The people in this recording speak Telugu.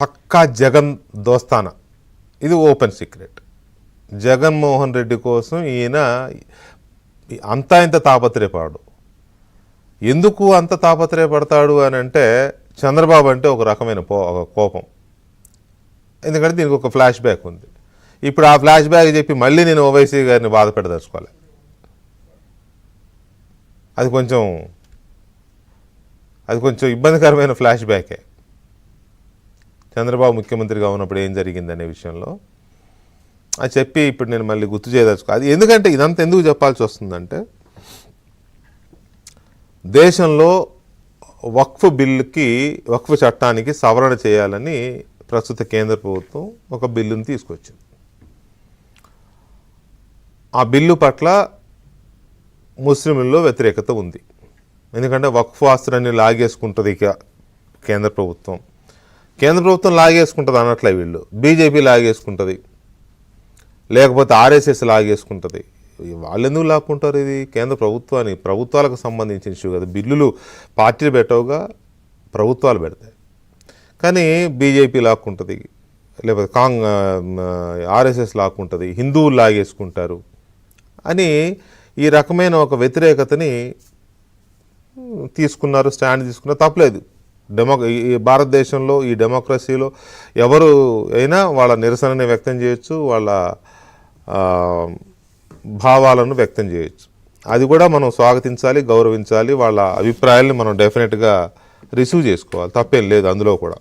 పక్కా జగన్ దోస్తానా, ఇది ఓపెన్ సీక్రెట్. జగన్మోహన్ రెడ్డి కోసం ఈయన అంతా ఇంత తాపత్రయపడు. ఎందుకు అంత తాపత్రయపడతాడు అని అంటే, చంద్రబాబు అంటే ఒక రకమైన కోపం. ఎందుకంటే దీనికి ఒక ఫ్లాష్ బ్యాక్ ఉంది. ఇప్పుడు ఆ ఫ్లాష్ బ్యాక్ చెప్పి మళ్ళీ నేను ఓవైసీ గారిని బాధ పెట్టదలుచుకోవాలి. అది కొంచెం ఇబ్బందికరమైన ఫ్లాష్ బ్యాకే. చంద్రబాబు ముఖ్యమంత్రిగా ఉన్నప్పుడు ఏం జరిగిందనే విషయంలో అది చెప్పి ఇప్పుడు నేను మళ్ళీ గుర్తు చేయదలుచుకో. అది ఎందుకంటే ఇదంతా ఎందుకు చెప్పాల్సి వస్తుందంటే, దేశంలో వక్ఫ్ చట్టానికి సవరణ చేయాలని ప్రస్తుత కేంద్ర ప్రభుత్వం ఒక బిల్లును తీసుకొచ్చింది. ఆ బిల్లు పట్ల ముస్లింల్లో వ్యతిరేకత ఉంది. ఎందుకంటే వక్ఫ్ ఆస్తులన్నీ లాగేసుకుంటుంది ఇక కేంద్ర ప్రభుత్వం లాగేసుకుంటుంది అన్నట్లే. వీళ్ళు బీజేపీ లాగేసుకుంటుంది, లేకపోతే ఆర్ఎస్ఎస్ లాగేసుకుంటుంది. వాళ్ళు ఎందుకు లాక్కుంటారు? ఇది కేంద్ర ప్రభుత్వాలకు సంబంధించిన ఇష్యూ కదా. బిల్లులు పార్టీలు పెట్టవుగా, ప్రభుత్వాలు పెడతాయి. కానీ బీజేపీ లాక్కుంటుంది, లేకపోతే ఆర్ఎస్ఎస్ లాక్కుంటుంది, హిందువులు లాగేసుకుంటారు అని ఈ రకమైన ఒక వ్యతిరేకతని స్టాండ్ తీసుకున్నారు. తప్పలేదు. ఈ భారతదేశంలో ఈ డెమోక్రసీలో ఎవరు అయినా వాళ్ళ నిరసనని వ్యక్తం చేయొచ్చు, వాళ్ళ భావాలను వ్యక్తం చేయొచ్చు. అది కూడా మనం స్వాగతించాలి, గౌరవించాలి. వాళ్ళ అభిప్రాయాల్ని మనం డెఫినెట్గా రిసీవ్ చేసుకోవాలి. తప్పేం లేదు అందులో కూడా.